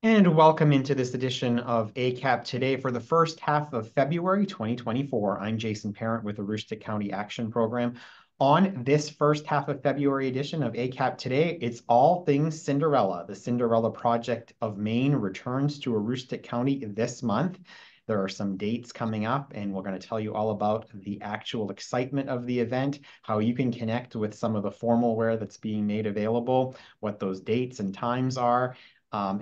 And welcome into this edition of ACAP Today for the first half of February 2024. I'm Jason Parent with the Aroostook County Action Program. On this first half of February edition of ACAP Today, it's all things Cinderella. The Cinderella Project of Maine returns to Aroostook County this month. There are some dates coming up, and we're going to tell you all about the actual excitement of the event, how you can connect with some of the formal wear that's being made available, what those dates and times are,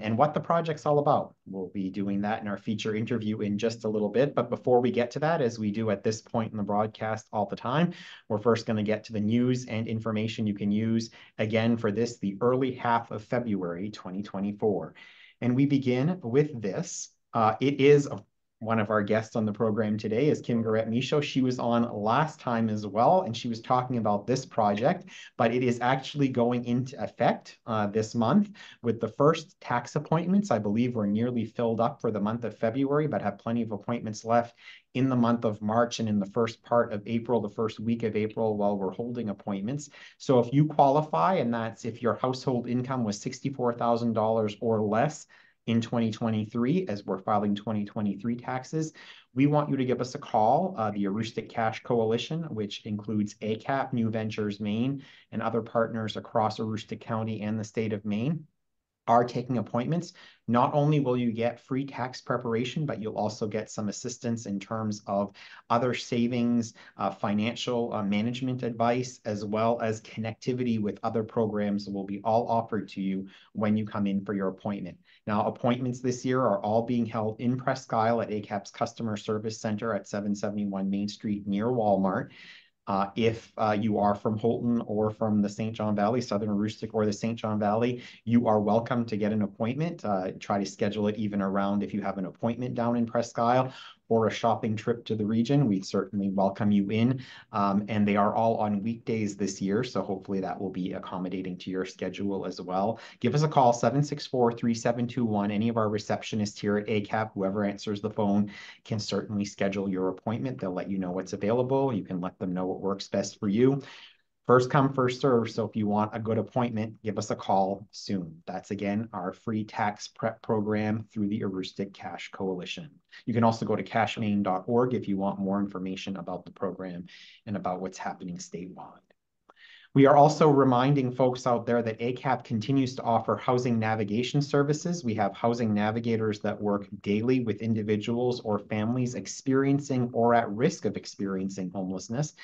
and what the project's all about. We'll be doing that in our feature interview in just a little bit. But before we get to that, as we do at this point in the broadcast all the time, we're first going to get to the news and information you can use again for this, the early half of February 2024. And we begin with this. It is one of our guests on the program today is Kim Garrett-Michaud. She was on last time as well, and she was talking about this project, but it is actually going into effect this month with the first tax appointments. I believe we're nearly filled up for the month of February, but have plenty of appointments left in the month of March and in the first part of April, the first week of April, while we're holding appointments. So if you qualify, and that's if your household income was $64,000 or less, in 2023, as we're filing 2023 taxes, we want you to give us a call. The Aroostook Cash Coalition, which includes ACAP, New Ventures Maine, and other partners across Aroostook County and the state of Maine, are taking appointments. Not only will you get free tax preparation, but you'll also get some assistance in terms of other savings, financial management advice, as well as connectivity with other programs that will be all offered to you when you come in for your appointment. Now, appointments this year are all being held in Presque Isle at ACAP's Customer Service Center at 771 Main Street near Walmart. If you are from Houlton or from the St. John Valley, Southern Aroostook or the St. John Valley, you are welcome to get an appointment. Try to schedule it even around if you have an appointment down in Presque Isle or a shopping trip to the region. We'd certainly welcome you in. And they are all on weekdays this year, so hopefully that will be accommodating to your schedule as well. Give us a call, 764-3721. Any of our receptionists here at ACAP, whoever answers the phone, can certainly schedule your appointment. They'll let you know what's available. You can let them know what works best for you. First come, first serve. So if you want a good appointment, give us a call soon. That's again our free tax prep program through the Aroostook Cash Coalition. You can also go to cashmaine.org if you want more information about the program and about what's happening statewide. We are also reminding folks out there that ACAP continues to offer housing navigation services. We have housing navigators that work daily with individuals or families experiencing or at risk of experiencing homelessness.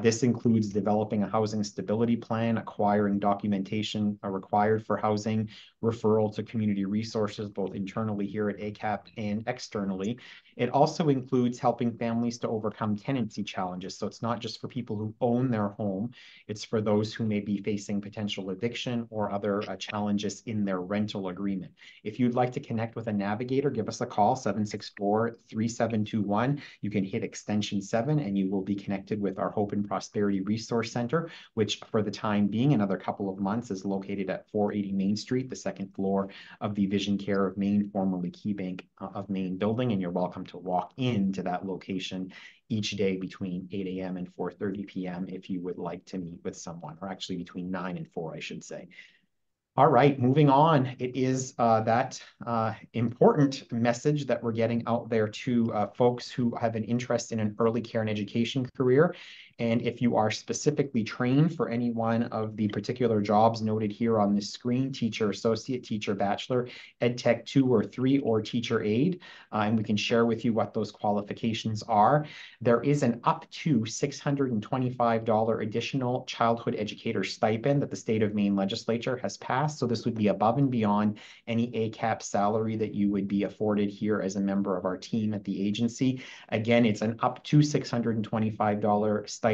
This includes developing a housing stability plan, acquiring documentation required for housing, referral to community resources, both internally here at ACAP and externally. It also includes helping families to overcome tenancy challenges. So it's not just for people who own their home, it's for those who may be facing potential eviction or other challenges in their rental agreement. If you'd like to connect with a navigator, give us a call, 764-3721. You can hit extension 7 and you will be connected with our Hope and Prosperity Resource Center, which for the time being, another couple of months, is located at 480 Main Street, the second floor of the Vision Care of Maine, formerly Key Bank of Maine building, and you're welcome to walk into that location each day between 8 a.m. and 4:30 p.m. if you would like to meet with someone, or actually between 9 and 4, I should say. All right, moving on. It is that important message that we're getting out there to folks who have an interest in an early care and education career. And if you are specifically trained for any one of the particular jobs noted here on this screen, teacher, associate, teacher, bachelor, ed tech 2 or 3, or teacher aide, and we can share with you what those qualifications are, there is an up to $625 additional childhood educator stipend that the state of Maine legislature has passed. So this would be above and beyond any ACAP salary that you would be afforded here as a member of our team at the agency. Again, it's an up to $625 stipend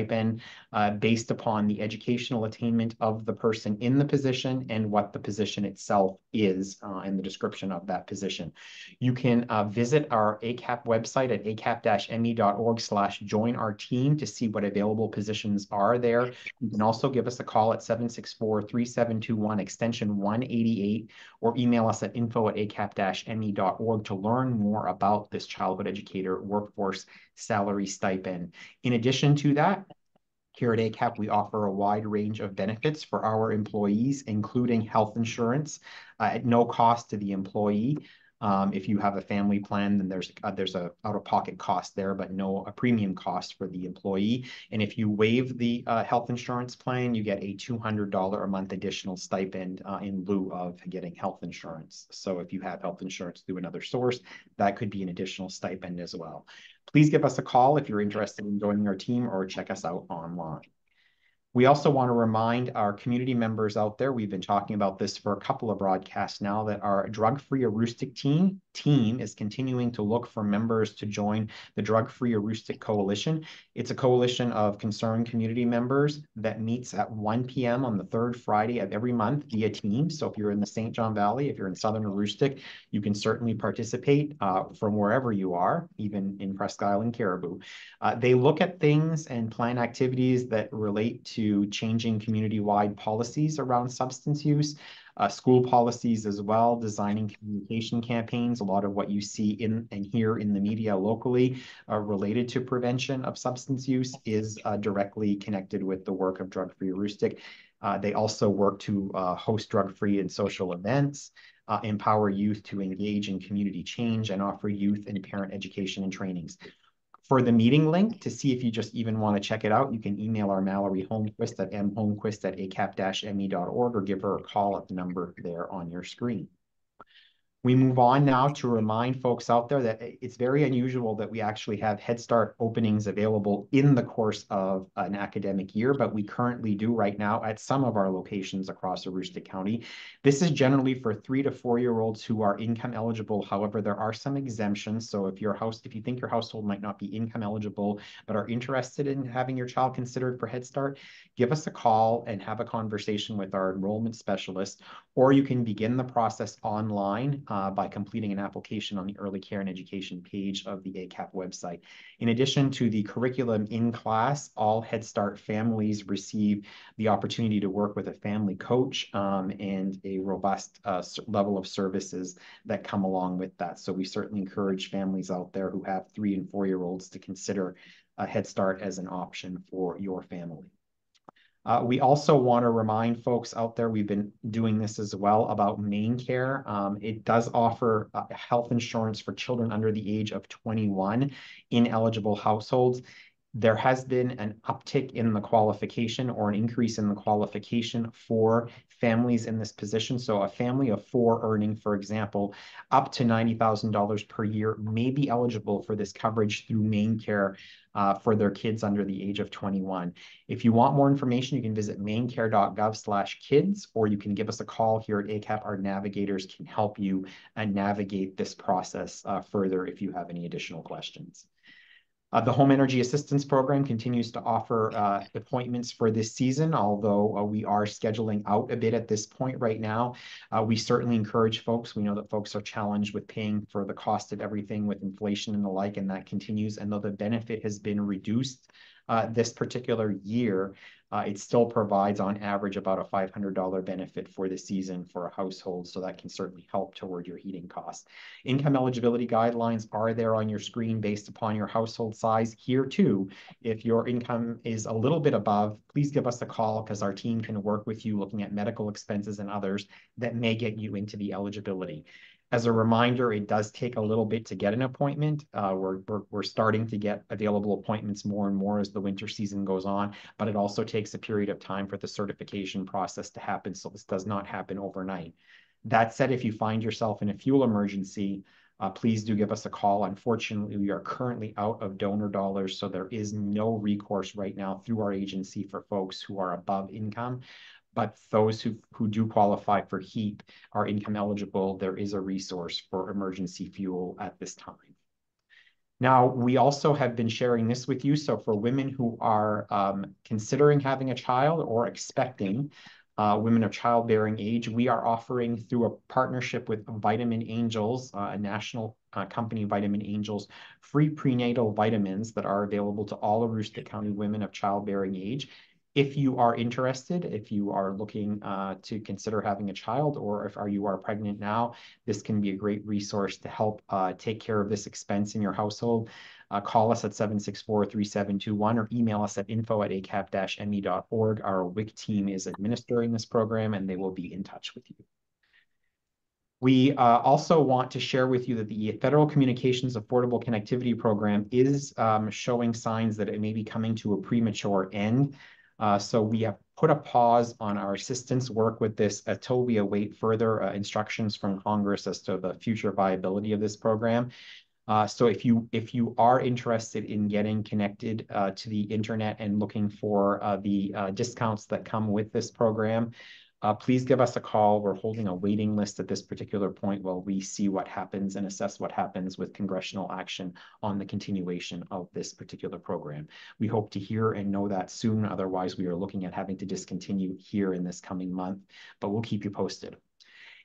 based upon the educational attainment of the person in the position and what the position itself is and the description of that position. You can visit our ACAP website at acap-me.org/join our team to see what available positions are there. You can also give us a call at 764-3721 extension 188 or email us at info@acap-me.org to learn more about this childhood educator workforce salary stipend. In addition to that, Here at ACAP, we offer a wide range of benefits for our employees, including health insurance at no cost to the employee. If you have a family plan, then there's a out-of-pocket cost there, but no a premium cost for the employee. And if you waive the health insurance plan, you get a $200 a month additional stipend in lieu of getting health insurance. So if you have health insurance through another source, that could be an additional stipend as well. Please give us a call if you're interested in joining our team, or check us out online. We also want to remind our community members out there, we've been talking about this for a couple of broadcasts now, that our Drug-Free Aroostook team is continuing to look for members to join the Drug-Free Aroostook Coalition. It's a coalition of concerned community members that meets at 1 p.m. on the third Friday of every month via Teams. So if you're in the St. John Valley, if you're in Southern Aroostook, you can certainly participate from wherever you are, even in Presque Isle, Caribou. They look at things and plan activities that relate to changing community-wide policies around substance use, school policies as well, designing communication campaigns. A lot of what you see in and hear in the media locally related to prevention of substance use is directly connected with the work of Drug-Free Aroostook. They also work to host drug-free and social events, empower youth to engage in community change, and offer youth and parent education and trainings. For the meeting link, to see if you just even want to check it out, you can email our Mallory Holmquist at mholmquist@acap-me.org, or give her a call at the number there on your screen. We move on now to remind folks out there that it's very unusual that we actually have Head Start openings available in the course of an academic year, but we currently do right now at some of our locations across Aroostook County. This is generally for 3 to 4-year-olds who are income eligible. However, there are some exemptions. So if you think your household might not be income eligible, but are interested in having your child considered for Head Start, give us a call and have a conversation with our enrollment specialist, or you can begin the process online by completing an application on the Early Care and Education page of the ACAP website. In addition to the curriculum in class, all Head Start families receive the opportunity to work with a family coach and a robust level of services that come along with that. So we certainly encourage families out there who have 3 and 4-year-olds to consider Head Start as an option for your family. We also want to remind folks out there, we've been doing this as well, about MaineCare. It does offer health insurance for children under the age of 21 in eligible households. There has been an uptick in the qualification, or an increase in the qualification for families in this position. So a family of 4 earning, for example, up to $90,000 per year may be eligible for this coverage through MaineCare for their kids under the age of 21. If you want more information, you can visit mainecare.gov/kids, or you can give us a call here at ACAP. Our navigators can help you navigate this process further if you have any additional questions. The Home Energy Assistance Program continues to offer appointments for this season, although we are scheduling out a bit at this point right now. We certainly encourage folks. We know that folks are challenged with paying for the cost of everything with inflation and the like, and that continues. And though the benefit has been reduced this particular year, it still provides on average about a $500 benefit for the season for a household, so that can certainly help toward your heating costs. Income eligibility guidelines are there on your screen based upon your household size. Here too, if your income is a little bit above, please give us a call, because our team can work with you looking at medical expenses and others that may get you into the eligibility. As a reminder, it does take a little bit to get an appointment. We're starting to get available appointments more and more as the winter season goes on, but it also takes a period of time for the certification process to happen, so this does not happen overnight. That said, if you find yourself in a fuel emergency, please do give us a call. Unfortunately, we are currently out of donor dollars, so there is no recourse right now through our agency for folks who are above income. But those who do qualify for HEAP are income eligible. There is a resource for emergency fuel at this time. Now, we also have been sharing this with you. So for women who are considering having a child or expecting, women of childbearing age, we are offering, through a partnership with Vitamin Angels, a national company, Vitamin Angels, free prenatal vitamins that are available to all Aroostook County women of childbearing age. If you are interested, if you are looking to consider having a child, or if you are pregnant now, this can be a great resource to help take care of this expense in your household. Call us at 764-3721 or email us at info@acap-me.org. Our WIC team is administering this program and they will be in touch with you. We also want to share with you that the Federal Communications Affordable Connectivity Program is showing signs that it may be coming to a premature end. So we have put a pause on our assistance work with this until we await further instructions from Congress as to the future viability of this program. So if you are interested in getting connected to the internet and looking for the discounts that come with this program, please give us a call. We're holding a waiting list at this particular point while we see what happens and assess what happens with congressional action on the continuation of this particular program. We hope to hear and know that soon. Otherwise, we are looking at having to discontinue here in this coming month, but we'll keep you posted.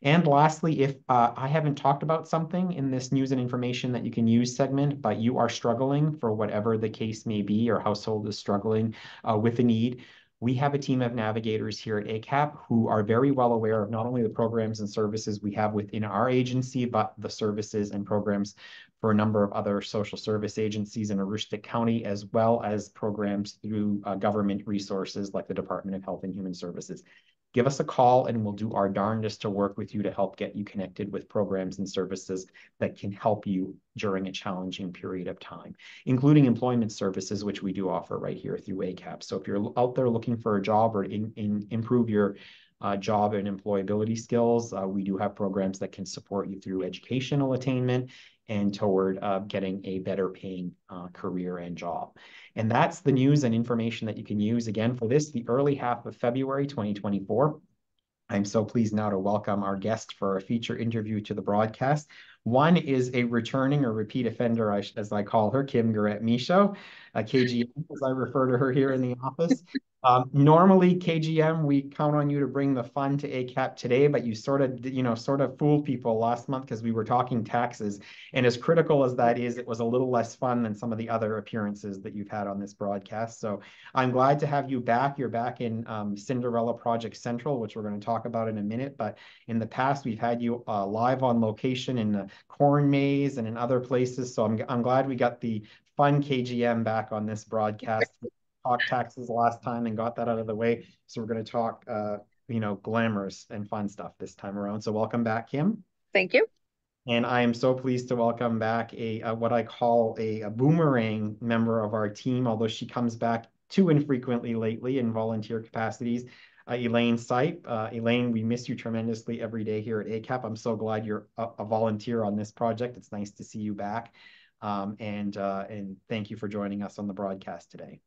And lastly, if I haven't talked about something in this news and information that you can use segment, but you are struggling for whatever the case may be, your household is struggling with a need, we have a team of navigators here at ACAP who are very well aware of not only the programs and services we have within our agency, but the services and programs for a number of other social service agencies in Aroostook County, as well as programs through government resources like the Department of Health and Human Services. Give us a call and we'll do our darndest to work with you to help get you connected with programs and services that can help you during a challenging period of time, including employment services, which we do offer right here through ACAP. So if you're out there looking for a job or improve your job and employability skills, we do have programs that can support you through educational attainment and toward getting a better paying career and job. And that's the news and information that you can use again for this, the early half of February 2024. I'm so pleased now to welcome our guest for a feature interview to the broadcast. One is a returning or repeat offender, as I call her, Kim Garrett-Michaud, KGM, as I refer to her here in the office. Normally, KGM, we count on you to bring the fun to ACAP today, but you sort of fooled people last month because we were talking taxes. And as critical as that is, it was a little less fun than some of the other appearances that you've had on this broadcast. So I'm glad to have you back. You're back in Cinderella Project Central, which we're going to talk about in a minute. But in the past, we've had you live on location in the corn maze and in other places. So I'm glad we got the fun KGM back on this broadcast. We talked taxes last time and got that out of the way. So we're going to talk, glamorous and fun stuff this time around. So welcome back, Kim. Thank you. And I am so pleased to welcome back what I call a boomerang member of our team, although she comes back too infrequently lately in volunteer capacities, Elaine Sipe. Elaine, we miss you tremendously every day here at ACAP. I'm so glad you're a volunteer on this project. It's nice to see you back. And thank you for joining us on the broadcast today.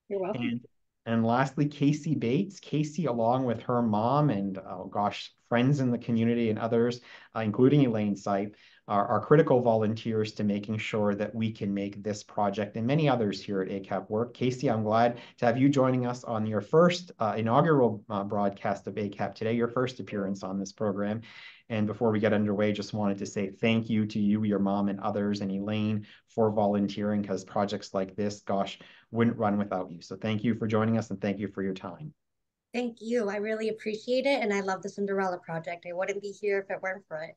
You're welcome. And lastly, Casey Bates. Casey, along with her mom and, oh gosh, friends in the community and others, including Elaine Sipe, are critical volunteers to making sure that we can make this project and many others here at ACAP work. Casey, I'm glad to have you joining us on your first inaugural broadcast of ACAP today, your first appearance on this program. And before we get underway, just wanted to say thank you to you, your mom, and others, and Elaine for volunteering, because projects like this, gosh, wouldn't run without you. So thank you for joining us and thank you for your time. Thank you. I really appreciate it. And I love the Cinderella Project. I wouldn't be here if it weren't for it.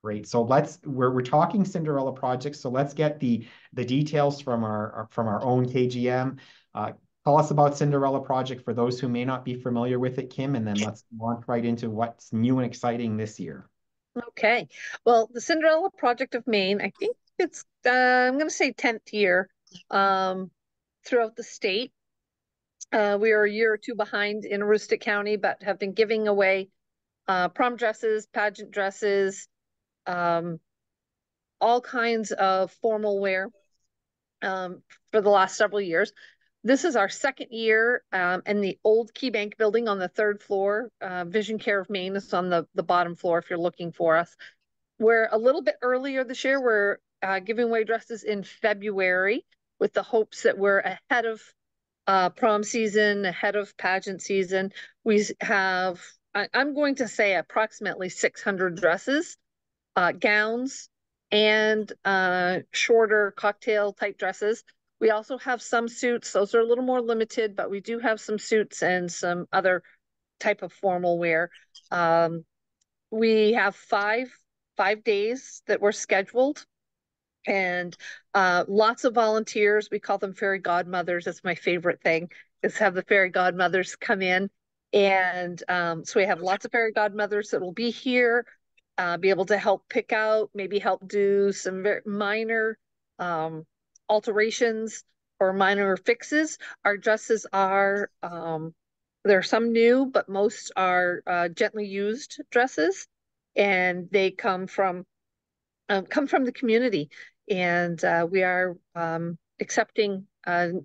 Great. So we're talking Cinderella Project. So let's get the details from our own KGM. Tell us about Cinderella Project for those who may not be familiar with it, Kim, and then let's launch right into what's new and exciting this year. Okay. Well, the Cinderella Project of Maine, I think it's, I'm going to say 10th year throughout the state. We are a year or two behind in Aroostook County, but have been giving away prom dresses, pageant dresses, all kinds of formal wear for the last several years. This is our second year in the old Key Bank building on the third floor. Vision Care of Maine is on the bottom floor if you're looking for us. We're a little bit earlier this year. We're giving away dresses in February with the hopes that we're ahead of prom season, ahead of pageant season. We have, I'm going to say, approximately 600 dresses, gowns, and shorter cocktail type dresses. We also have some suits. Those are a little more limited, but we do have some suits and some other type of formal wear. We have five days that were scheduled, and lots of volunteers. We call them fairy godmothers. That's my favorite thing, is have the fairy godmothers come in. And so we have lots of fairy godmothers that will be here, be able to help pick out, maybe help do some very minor alterations or minor fixes. Our dresses are, there are some new, but most are gently used dresses, and they come from the community. And we are accepting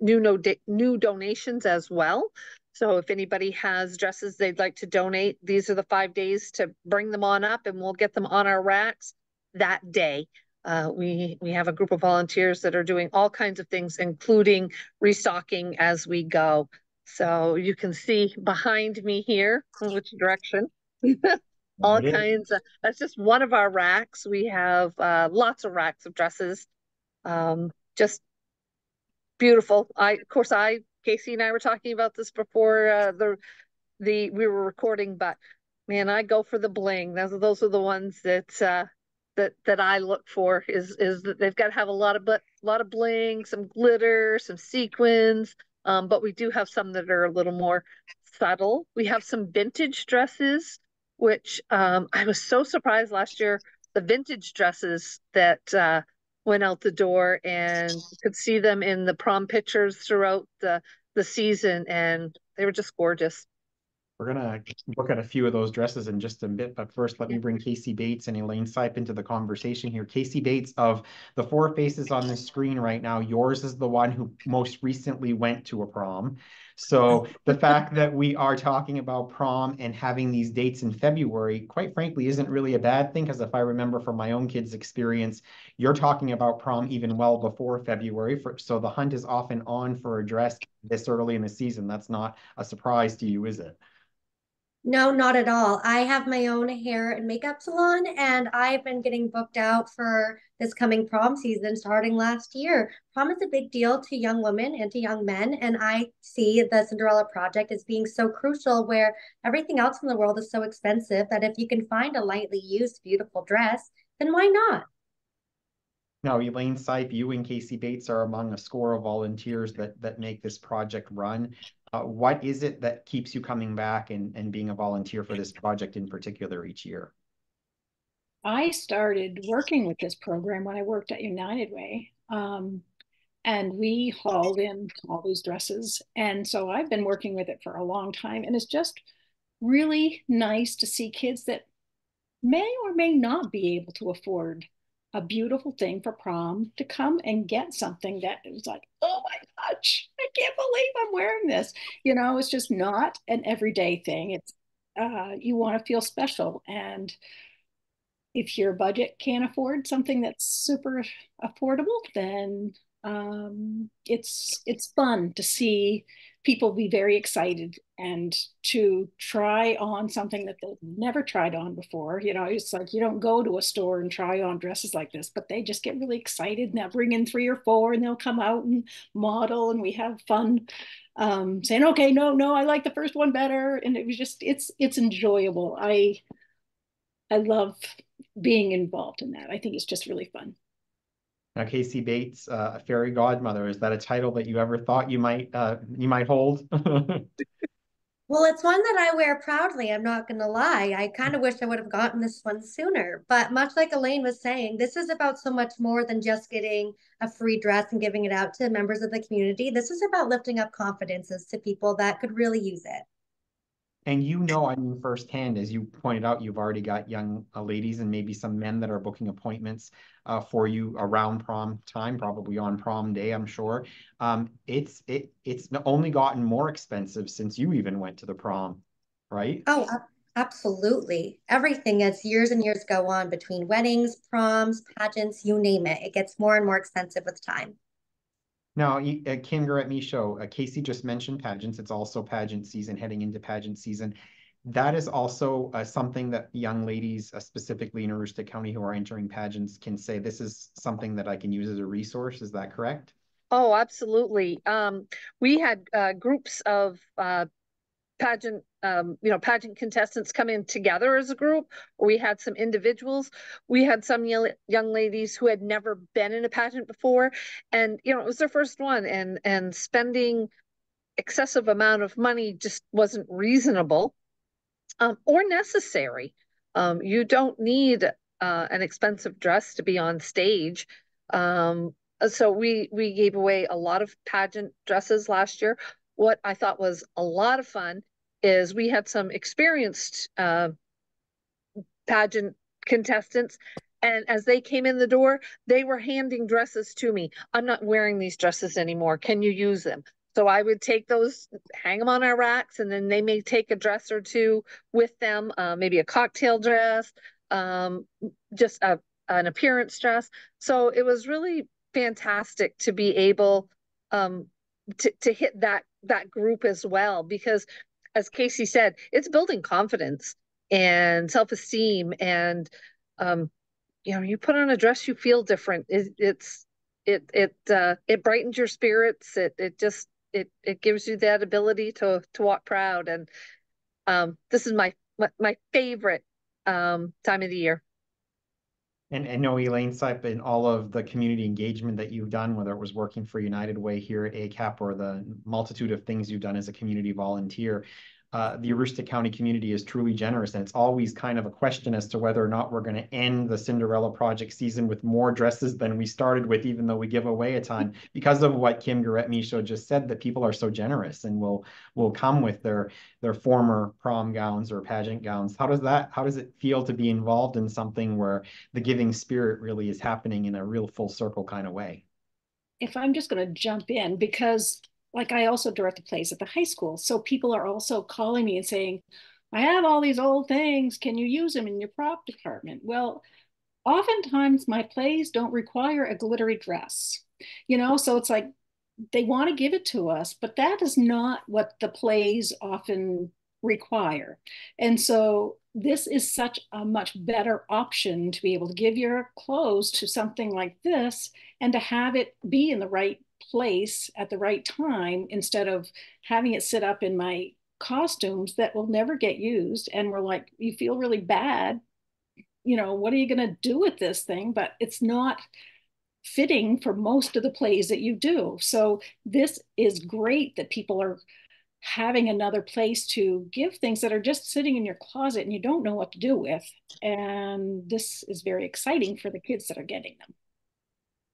new donations as well. So if anybody has dresses they'd like to donate, these are the 5 days to bring them on up, and we'll get them on our racks that day. We have a group of volunteers that are doing all kinds of things, including restocking as we go. So you can see behind me here which direction. All kinds of, that's just one of our racks. We have lots of racks of dresses, just beautiful. Casey and I were talking about this before we were recording, but man, I go for the bling. Those are the ones that I look for, is that they've got to have a lot of bling, some glitter, some sequins. But we do have some that are a little more subtle. We have some vintage dresses, which I was so surprised last year, the vintage dresses that went out the door, and you could see them in the prom pictures throughout the season, and they were just gorgeous. We're gonna look at a few of those dresses in just a bit, but first let me bring Casey Bates and Elaine Sipe into the conversation here. Casey Bates, of the four faces on the screen right now, yours is the one who most recently went to a prom. So the fact that we are talking about prom and having these dates in February, quite frankly, isn't really a bad thing, because if I remember from my own kids' experience, you're talking about prom even well before February. So the hunt is often on for a dress this early in the season. That's not a surprise to you, is it? No, not at all. I have my own hair and makeup salon, and I've been getting booked out for this coming prom season starting last year. Prom is a big deal to young women and to young men, and I see the Cinderella Project as being so crucial, where everything else in the world is so expensive that if you can find a lightly used, beautiful dress, then why not? Now, Elaine Sipe, you and Casey Bates are among a score of volunteers that make this project run. What is it that keeps you coming back and being a volunteer for this project in particular each year? I started working with this program when I worked at United Way. And we hauled in all these dresses. And so I've been working with it for a long time. And it's just really nice to see kids that may or may not be able to afford a beautiful thing for prom to come and get something that is like, oh my gosh, I can't believe I'm wearing this. It's just not an everyday thing. It's you want to feel special. And if your budget can't afford something that's super affordable, then it's fun to see people be very excited and to try on something that they've never tried on before. It's like you don't go to a store and try on dresses like this, but they just get really excited, and they'll bring in 3 or 4, and they'll come out and model, and we have fun saying, okay, no, I like the first one better. And it was just, it's enjoyable. I love being involved in that. I think it's just really fun. Now, Casey Bates, a fairy godmother, is that a title that you ever thought you might hold? Well, it's one that I wear proudly. I'm not going to lie. I kind of wish I would have gotten this one sooner. But much like Elaine was saying, this is about so much more than just getting a free dress and giving it out to members of the community. This is about lifting up confidences to people that could really use it. And I mean, firsthand, as you pointed out, you've already got young ladies and maybe some men that are booking appointments for you around prom time, probably on prom day, I'm sure. It's only gotten more expensive since you even went to the prom, right? Oh, absolutely. Everything as years and years go on between weddings, proms, pageants, you name it. It gets more and more expensive with time. Now, Kim Garrett Michaud, Casey just mentioned pageants. It's also pageant season, heading into pageant season. That is also something that young ladies, specifically in Aroostook County, who are entering pageants, can say, this is something that I can use as a resource. Is that correct? Oh, absolutely. We had groups of pageant, pageant contestants come in together as a group. We had some individuals. We had some young ladies who had never been in a pageant before, and it was their first one, and spending excessive amount of money just wasn't reasonable or necessary. You don't need an expensive dress to be on stage. So we gave away a lot of pageant dresses last year. What I thought was a lot of fun is we had some experienced pageant contestants. And as they came in the door, they were handing dresses to me. I'm not wearing these dresses anymore. Can you use them? So I would take those, hang them on our racks, and then they may take a dress or two with them, maybe a cocktail dress, um, just an appearance dress. So it was really fantastic to be able to hit that group as well, because as Casey said, it's building confidence and self-esteem, and um you put on a dress, you feel different. It brightens your spirits. It gives you that ability to walk proud, and this is my favorite time of the year. And know, Elaine Sipe, and all of the community engagement that you've done, whether it was working for United Way here at ACAP or the multitude of things you've done as a community volunteer, the Aroostook County community is truly generous. And it's always kind of a question as to whether or not we're going to end the Cinderella Project season with more dresses than we started with, even though we give away a ton, because of what Kim Garrett-Michaud just said, that people are so generous and will come with their former prom gowns or pageant gowns. How does it feel to be involved in something where the giving spirit really is happening in a real full circle kind of way? If I'm just going to jump in, because like I also direct the plays at the high school. So people are also calling me and saying, I have all these old things. Can you use them in your prop department? Well, oftentimes my plays don't require a glittery dress, so it's like they want to give it to us, but that is not what the plays often require. And so this is such a much better option to be able to give your clothes to something like this and to have it be in the right place at the right time instead of having it sit up in my costumes that will never get used. And we're like, you feel really bad. What are you going to do with this thing? But it's not fitting for most of the plays that you do. So this is great that people are having another place to give things that are just sitting in your closet and you don't know what to do with. And this is very exciting for the kids that are getting them.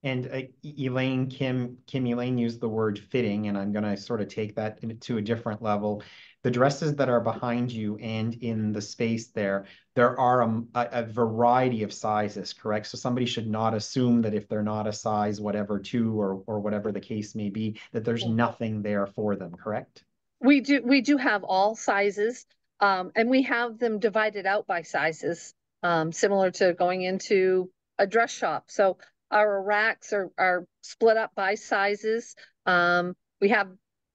And Elaine used the word fitting, and I'm going to sort of take that to a different level. The dresses that are behind you and in the space there are a variety of sizes, correct? So somebody should not assume that if they're not a size, whatever, 2 or whatever the case may be, that there's nothing there for them, correct? We do have all sizes, and we have them divided out by sizes, similar to going into a dress shop. So our racks are split up by sizes. We have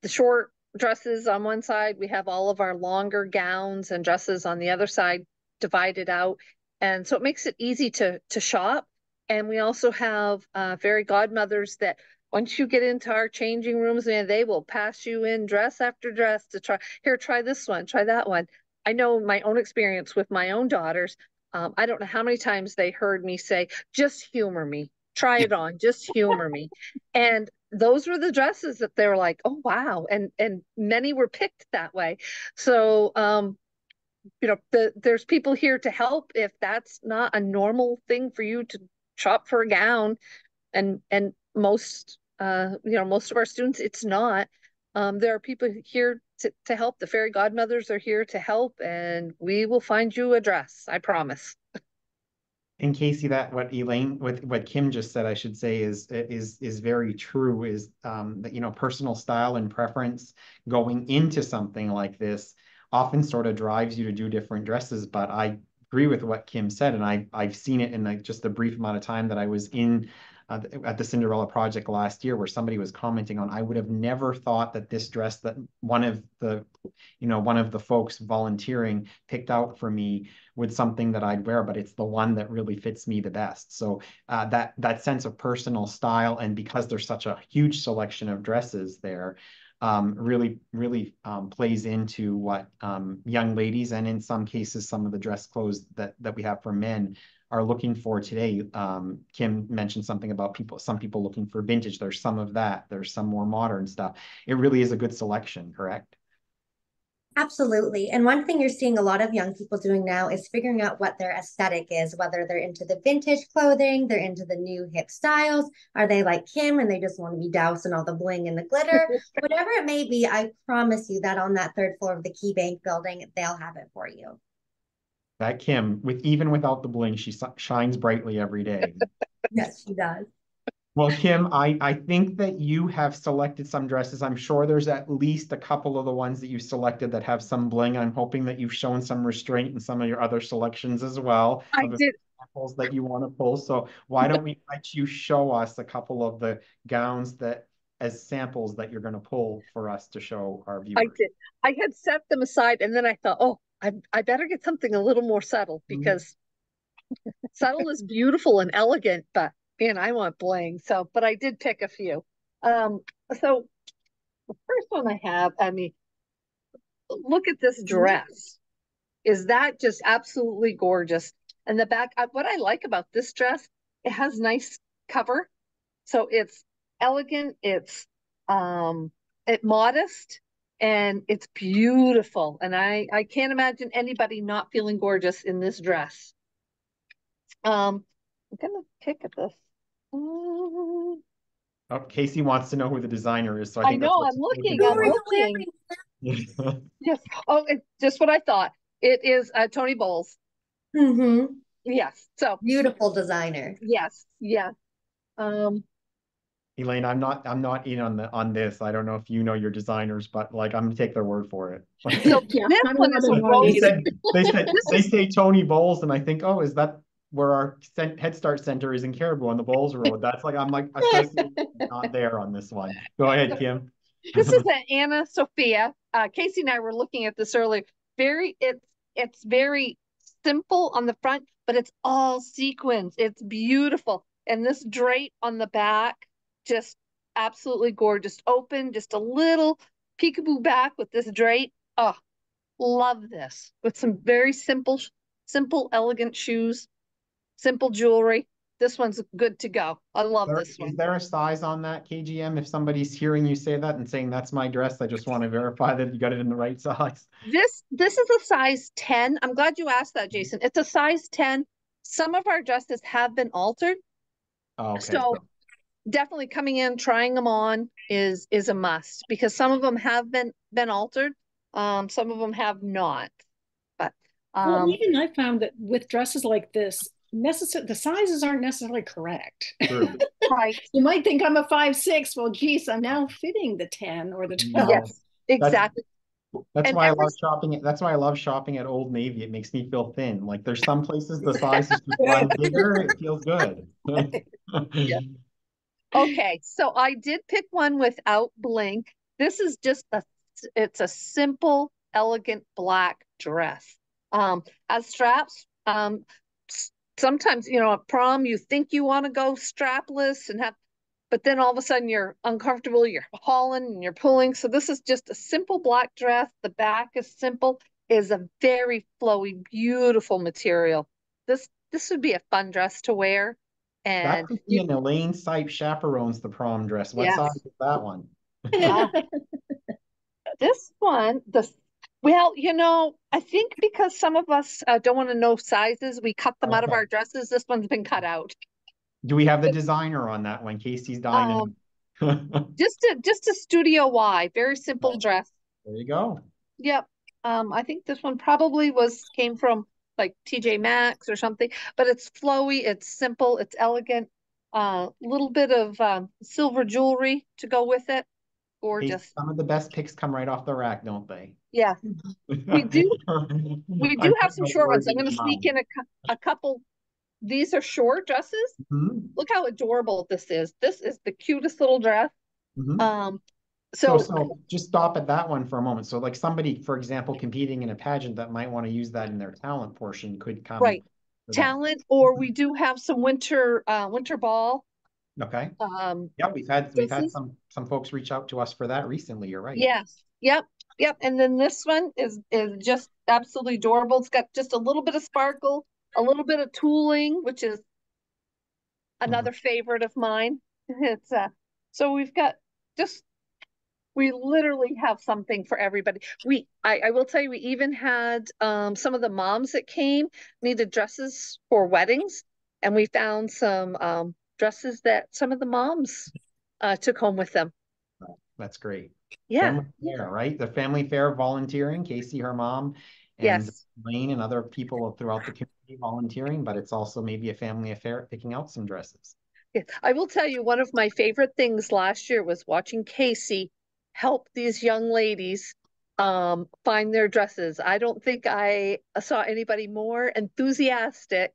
the short dresses on one side. We have all of our longer gowns and dresses on the other side, divided out. And so it makes it easy to shop. And we also have fairy godmothers that once you get into our changing rooms, man, they will pass you in dress after dress to try. Here, try this one, try that one. I know my own experience with my own daughters. I don't know how many times they heard me say, just humor me, try it on, just humor me. And those were the dresses that they were like, oh, wow. And many were picked that way. So, there's people here to help if that's not a normal thing for you to shop for a gown. And most most of our students, it's not. There are people here to help. The fairy godmothers are here to help, and we will find you a dress, I promise. And Casey, that what Kim just said, I should say, is very true. Is that personal style and preference going into something like this often sort of drives you to do different dresses. But I agree with what Kim said, and I've seen it in just the brief amount of time that I was in at the Cinderella project last year, where somebody was commenting on, I would have never thought that this dress that one of the folks volunteering picked out for me with something that I'd wear, but it's the one that really fits me the best. So that sense of personal style, and because there's such a huge selection of dresses there, really plays into what young ladies, and in some cases some of the dress clothes that we have for men, are looking for today. Kim mentioned something about some people looking for vintage. There's some of that. There's some more modern stuff. It really is a good selection, correct? Absolutely. And one thing you're seeing a lot of young people doing now is figuring out what their aesthetic is, whether they're into the vintage clothing, they're into the new hip styles. Are they like Kim and they just want to be doused in all the bling and the glitter? Whatever it may be, I promise you that on that third floor of the Key Bank building, they'll have it for you. That Kim, even without the bling, she shines brightly every day. Yes, she does. Well, Kim, I think that you have selected some dresses. I'm sure there's at least a couple of the ones that you selected that have some bling. I'm hoping that you've shown some restraint in some of your other selections as well I of did. examples that you want to pull. So why don't we let you show us a couple of the gowns that as samples that you're going to pull for us to show our I viewers? did. I had set them aside, and then I thought, oh, I better get something a little more subtle, because subtle is beautiful and elegant, but man, I want bling. So, but I did pick a few. Um, so the first one I have, I mean, look at this dress. Is that just absolutely gorgeous? And the back, what I like about this dress, it has nice cover. So it's elegant, it's modest, and it's beautiful. And I can't imagine anybody not feeling gorgeous in this dress. I'm gonna pick at this. Oh, Casey wants to know who the designer is, so I I think that's know, what I'm looking, Who I'm are you looking. wearing. Yes. Oh, it's just what I thought. It is Tony Bowles. wearing? Mm-hmm. Yes. So Beautiful designer. yes, yeah. Um, Elaine, I'm not in on this. I don't know if you know your designers, but like I'm gonna take their word for it. so Yeah, this I don't one know is a the They noise. rose. said they said This they is say Tony Bowles, and I think, oh, is that where our Head Start Center is in Caribou on the Bowles Road? That's like I'm like associated, not there on this one. Go ahead, Kim. this is an Anna Sophia. Casey and I were looking at this earlier. It's very simple on the front, but it's all sequins. It's beautiful. And this drape on the back, just absolutely gorgeous. Open, just a little peekaboo back with this drape. Oh, love this. With some very simple, elegant shoes, simple jewelry. This one's good to go. I love this Is one. there a size on that KGM? If somebody's hearing you say that and saying that's my dress, I just want to verify that you got it in the right size. This is a size 10. I'm glad you asked that, Jason. It's a size 10. Some of our dresses have been altered. Oh, okay, So so definitely coming in, trying them on is a must, because some of them have been altered. Some of them have not. But Well, even I found that with dresses like this, the sizes aren't necessarily correct. true. right. You might think I'm a 5'6". Well, geez, I'm now fitting the 10 or the 12. No, Yes, that's exactly. that's And why I every love shopping. That's why I love shopping at Old Navy. It makes me feel thin. Like there's some places the size is just slightly bigger. It feels good. yeah. Okay, so I did pick one without bling. This is just it's a simple, elegant black dress. As straps, sometimes, at prom, you think you want to go strapless and have, but then all of a sudden you're uncomfortable, you're hauling and you're pulling. So this is just a simple black dress. The back is simple, is a very flowy, beautiful material. This would be a fun dress to wear. That And could be an Elaine Sipe chaperones the prom dress. What size yes. is that one? Uh, this one, well, I think because some of us don't want to know sizes, we cut them out of Okay. our dresses. This one's been cut out. Do we have the designer on that one? Casey's dying Um, to. just a Studio Y, very simple dress. There you go. Yep. I think this one probably came from like TJ Maxx or something, but it's flowy, it's simple, it's elegant. Little bit of silver jewelry to go with it. Casey, Gorgeous. some of the best picks come right off the rack, don't they? Yeah. We do I'm have some putting those short ones. words I'm in going your to sneak mouth. in a couple these are short dresses. Mhm. Look how adorable this is. This is the cutest little dress. Mhm. So So just stop at that one for a moment. So like somebody, for example, competing in a pageant that might want to use that in their talent portion could come right, for that. talent, or we do have some winter ball Okay. um Yeah, we've had dresses. some folks reach out to us for that recently. You're right. Yes. Yep. Yep. And then this one is just absolutely adorable. It's got just a little bit of sparkle, a little bit of tooling, which is Mhm. another favorite of mine. It's so we've got just we literally have something for everybody. I will tell you, we even had some of the moms that came needed dresses for weddings, and we found some dresses that some of the moms took home with them. That's great. Yeah. Family fair, right? The family fair volunteering, Casey, her mom, and Yes. Lane and other people throughout the community volunteering, but it's also maybe a family affair picking out some dresses. Yes. I will tell you, one of my favorite things last year was watching Casey help these young ladies find their dresses. I don't think I saw anybody more enthusiastic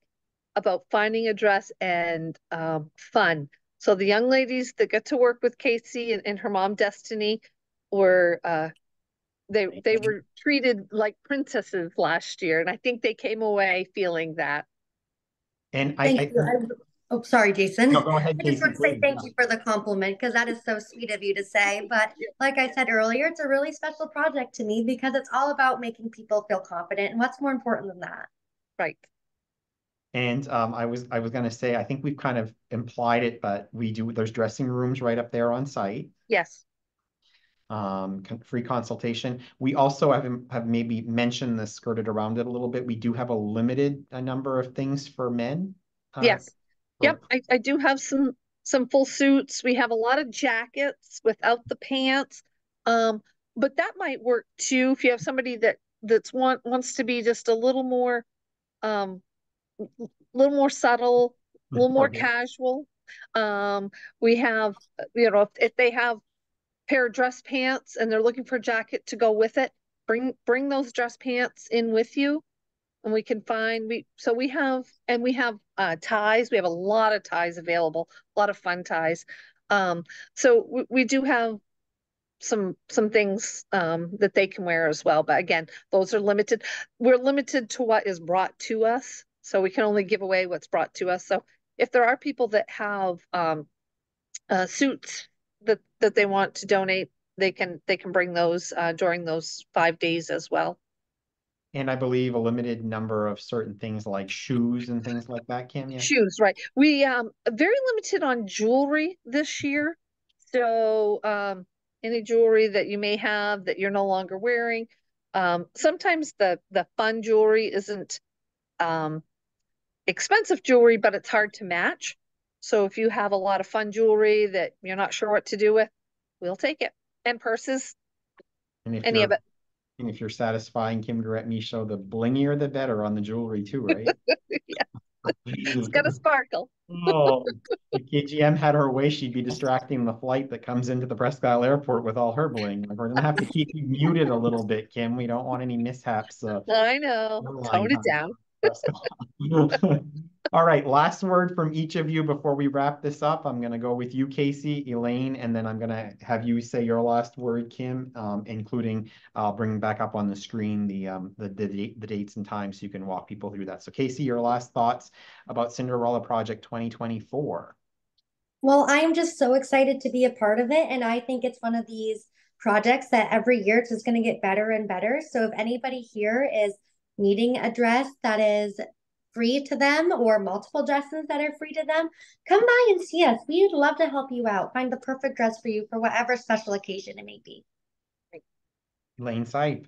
about finding a dress and fun. So the young ladies that get to work with Casey and her mom Destiny were they were treated like princesses last year, and I think they came away feeling that. And Thank you. Oh, sorry, Jason. no, go ahead, I just Casey, want to say please. thank you for the compliment because that is so sweet of you to say. But like I said earlier, it's a really special project to me because it's all about making people feel confident. And what's more important than that? Right. And I was gonna say, I think we've kind of implied it, but there's dressing rooms right up there on site. Yes. Free consultation. We also have maybe mentioned this, skirted around it a little bit. We do have a limited number of things for men. Yes. Yep. For I do have some full suits. We have a lot of jackets without the pants. Um, but that might work too if you have somebody wants to be just a um little more subtle, a little more okay. casual. We have, if they have pair of dress pants and they're looking for a jacket to go with it, bring those dress pants in with you, and we can find we have ties. We have a lot of ties available, a lot of fun ties. So we do have some things that they can wear as well. But again, those are limited. We're limited to what is brought to us, so we can only give away what's brought to us. So if there are people that have suits that they want to donate, they can bring those during those 5 days as well. And I believe a limited number of certain things like shoes and things like that, Kim, yeah. Shoes, right? We very limited on jewelry this year. So any jewelry that you may have that you're no longer wearing. Sometimes the fun jewelry isn't um expensive jewelry, but it's hard to match. So if you have a lot of fun jewelry that you're not sure what to do with, we'll take it. And purses, And if any of you're it. and if you're satisfying Kim Durrett Michaud, the blingier the better on the jewelry too, right? Yeah, it's got a sparkle. Oh, if KGM had her way, she'd be distracting the flight that comes into the Presque Isle Airport with all her bling. Like, we're gonna have to keep you muted a little bit, Kim. We don't want any mishaps. I know. Airline Tone it time. down. All right, last word from each of you before we wrap this up. I'm going to go with you, Casey, Elaine, and then I'm going to have you say your last word, Kim, including I'll bring back up on the screen the dates and times so you can walk people through that. So, Casey, your last thoughts about Cinderella Project 2024. Well, I am just so excited to be a part of it. And I think it's one of these projects that every year it's just going to get better and better. So if anybody here is needing a dress that is free to them or multiple dresses that are free to them, come by and see us. We'd love to help you out, find the perfect dress for you for whatever special occasion it may be. Elaine Sipe.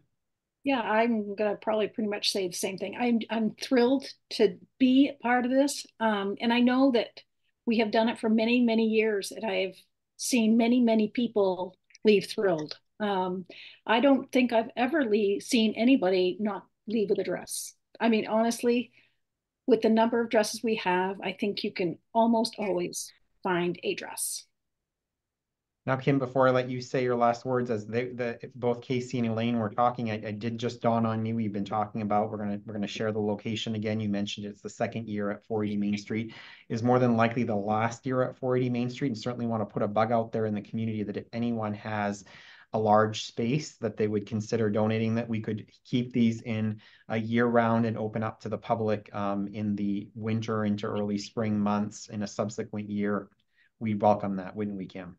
Yeah, I'm gonna probably pretty much say the same thing. I'm thrilled to be part of this, and I know that we have done it for many many years, and I've seen many people leave thrilled. I don't think I've ever seen anybody not leave with a dress. I mean, honestly, with the number of dresses we have, I think you can almost always find a dress. Now, Kim, before I let you say your last words, as both Casey and Elaine were talking, I did just dawn on me. We've been talking about we're gonna share the location again. You mentioned it's the second year at 480 Main Street, is more than likely the last year at 480 Main Street, and certainly want to put a bug out there in the community that if anyone has a large space that they would consider donating, that we could keep these in a year round and open up to the public in the winter into early spring months in a subsequent year. We welcome that, wouldn't we, Kim?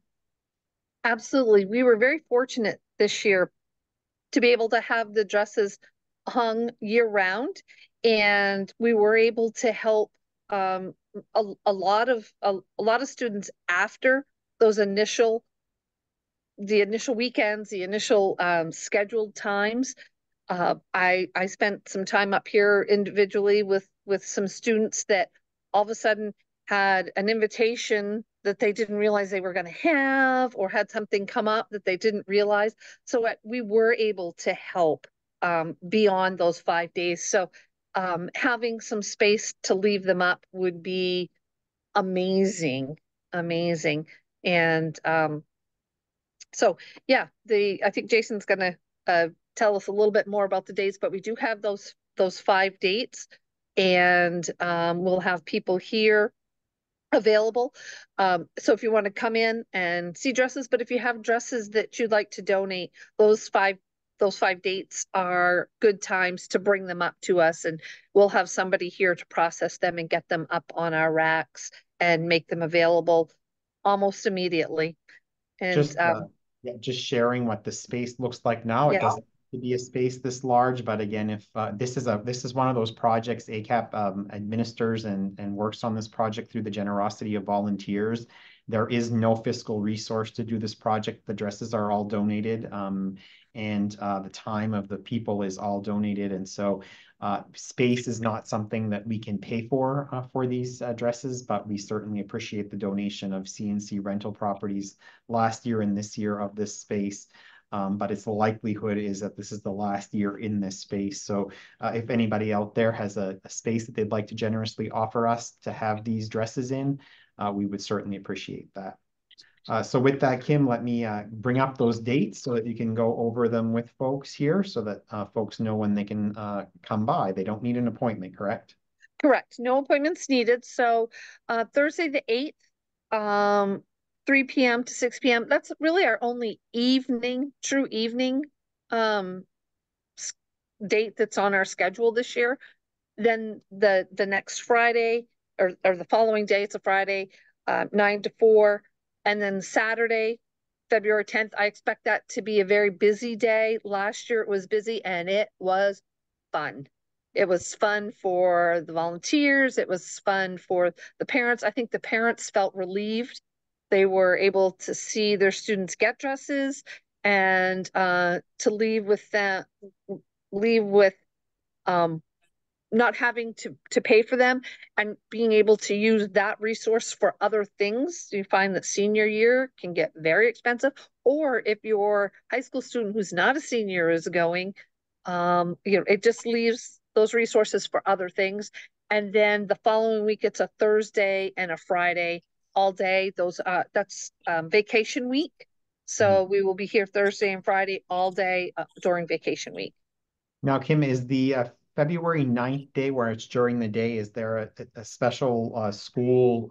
Absolutely. We were very fortunate this year to be able to have the dresses hung year round, and we were able to help a lot of students after those initial weekends, the initial scheduled times. I spent some time up here individually with some students that all of a sudden had an invitation that they didn't realize they were going to have, or had something come up that they didn't realize. So we were able to help beyond those 5 days. So having some space to leave them up would be amazing, amazing. And so yeah, I think Jason's going to tell us a little bit more about the dates, but we do have those 5 dates, and we'll have people here available. So if you want to come in and see dresses, but if you have dresses that you'd like to donate, those five dates are good times to bring them up to us, and we'll have somebody here to process them and get them up on our racks and make them available almost immediately. And Just yeah, just sharing what the space looks like now. It yeah, doesn't have to be a space this large, but again, if this is one of those projects ACAP administers and works on this project through the generosity of volunteers. There is no fiscal resource to do this project. The dresses are all donated, and the time of the people is all donated, and so space is not something that we can pay for these dresses, but we certainly appreciate the donation of CNC rental properties last year and this year of this space. But its likelihood is that this is the last year in this space. So if anybody out there has a space that they'd like to generously offer us to have these dresses in, we would certainly appreciate that. So with that, Kim, let me bring up those dates so that you can go over them with folks here so that folks know when they can come by. They don't need an appointment, correct? correct. No appointments needed. So Thursday the 8th, 3 p.m. to 6 p.m. That's really our only true evening date that's on our schedule this year. Then the next Friday, or the following day, it's a Friday, 9 to 4. And then Saturday, February 10th, I expect that to be a very busy day. Last year it was busy, and it was fun. It was fun for the volunteers. It was fun for the parents. I think the parents felt relieved. They were able to see their students get dresses, and to leave with um, not having to pay for them, and being able to use that resource for other things. You find that senior year can get very expensive, or if your high school student who's not a senior is going, it just leaves those resources for other things. And then the following week, it's a Thursday and a Friday all day. That's vacation week. So we will be here Thursday and Friday all day during vacation week. Now, Kim, is the February 9th day where it's during the day, is there a special school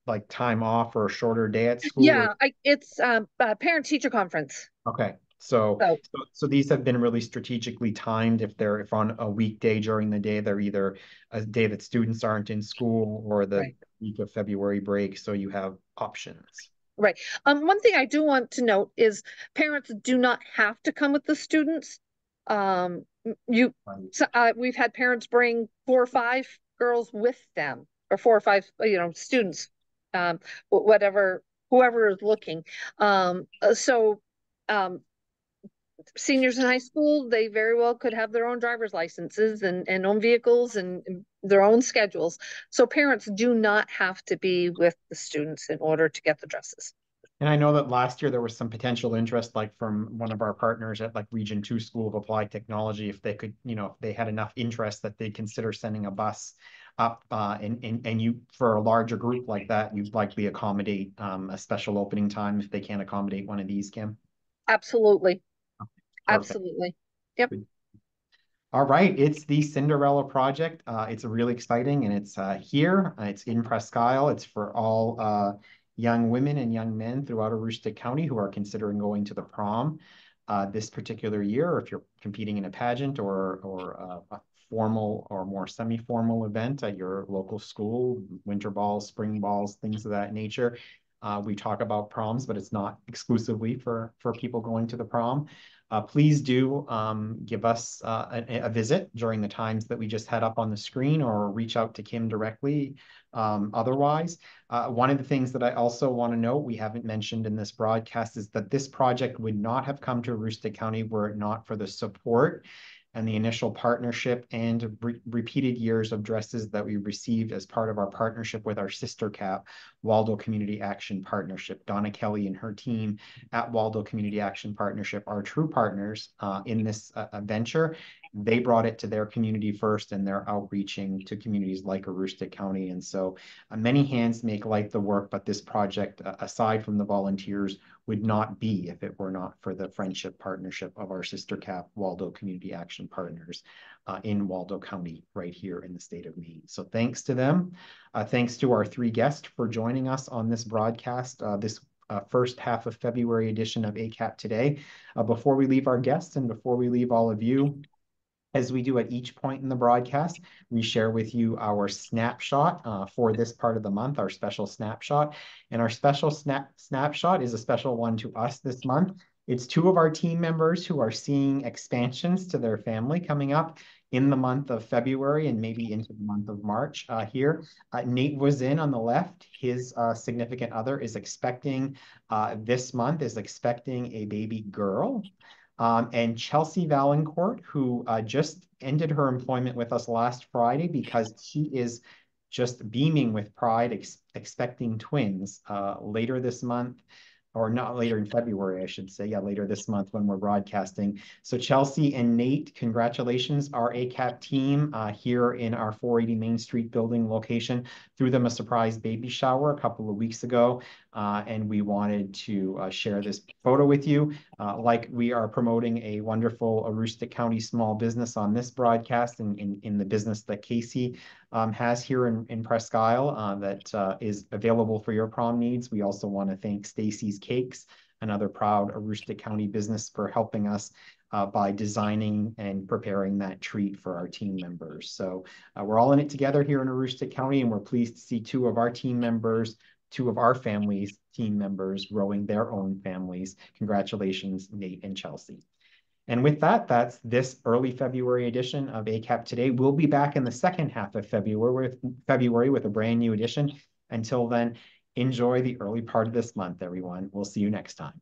like time off or a shorter day at school? Yeah, it's a parent-teacher conference. Okay. So, So so these have been really strategically timed. If on a weekday during the day, they're either a day that students aren't in school or the right. week of February break. So you have options. Right. One thing I do want to note is parents do not have to come with the students. Um, we've had parents bring 4 or 5 girls with them, or 4 or 5, students, whoever is looking. So seniors in high school, they very well could have their own driver's licenses and own vehicles and their own schedules. So parents do not have to be with the students in order to get the dresses. And I know that last year there was some potential interest, like from one of our partners at like Region 2 School of Applied Technology, if they could, you know, if they had enough interest that they'd consider sending a bus up, and you, for a larger group like that, you'd likely accommodate a special opening time if they can't accommodate one of these, Kim. Absolutely. Perfect. Absolutely. Yep. Good. All right, it's the Cinderella Project. It's really exciting, and it's here. It's in Presque Isle. It's for all young women and young men throughout Aroostook County who are considering going to the prom this particular year, or if you're competing in a pageant or a formal or more semi-formal event at your local school, winter balls, spring balls, things of that nature. We talk about proms, but it's not exclusively for people going to the prom. Please do give us a visit during the times that we just had up on the screen, or reach out to Kim directly otherwise. One of the things that I also want to note, we haven't mentioned in this broadcast, is that this project would not have come to Aroostook County were it not for the support and the initial partnership and repeated years of dresses that we received as part of our partnership with our sister CAP, Waldo Community Action Partnership. Donna Kelly and her team at Waldo Community Action Partnership are true partners in this venture. They brought it to their community first, and they're outreaching to communities like Aroostook County. And so many hands make light the work, but this project, aside from the volunteers, would not be if it were not for the friendship partnership of our sister CAP, Waldo Community Action Partners in Waldo County, right here in the state of Maine. So thanks to them. Thanks to our three guests for joining us on this broadcast, this first half of February edition of ACAP Today. Before we leave our guests and before we leave all of you, as we do at each point in the broadcast, we share with you our snapshot for this part of the month, our special snapshot. And our special snapshot is a special one to us this month. It's two of our team members who are seeing expansions to their family coming up in the month of February and maybe into the month of March here. Nate was in on the left. His significant other is expecting this month, is expecting a baby girl. And Chelsea Valancourt, who just ended her employment with us last Friday because she is just beaming with pride, expecting twins later this month, or not later in February, I should say. Yeah, later this month when we're broadcasting. So Chelsea and Nate, congratulations. Our ACAP team here in our 480 Main Street building location threw them a surprise baby shower a couple of weeks ago. And we wanted to share this photo with you. Like we are promoting a wonderful Aroostook County small business on this broadcast, in the business that Casey has here in Presque Isle that is available for your prom needs. We also want to thank Stacy's Cakes, another proud Aroostook County business, for helping us by designing and preparing that treat for our team members. So we're all in it together here in Aroostook County, and we're pleased to see two of our team members, two of our families' team members growing their own families. Congratulations, Nate and Chelsea. And with that, that's this early February edition of ACAP Today. We'll be back in the second half of February with a brand new edition. Until then, enjoy the early part of this month, everyone. We'll see you next time.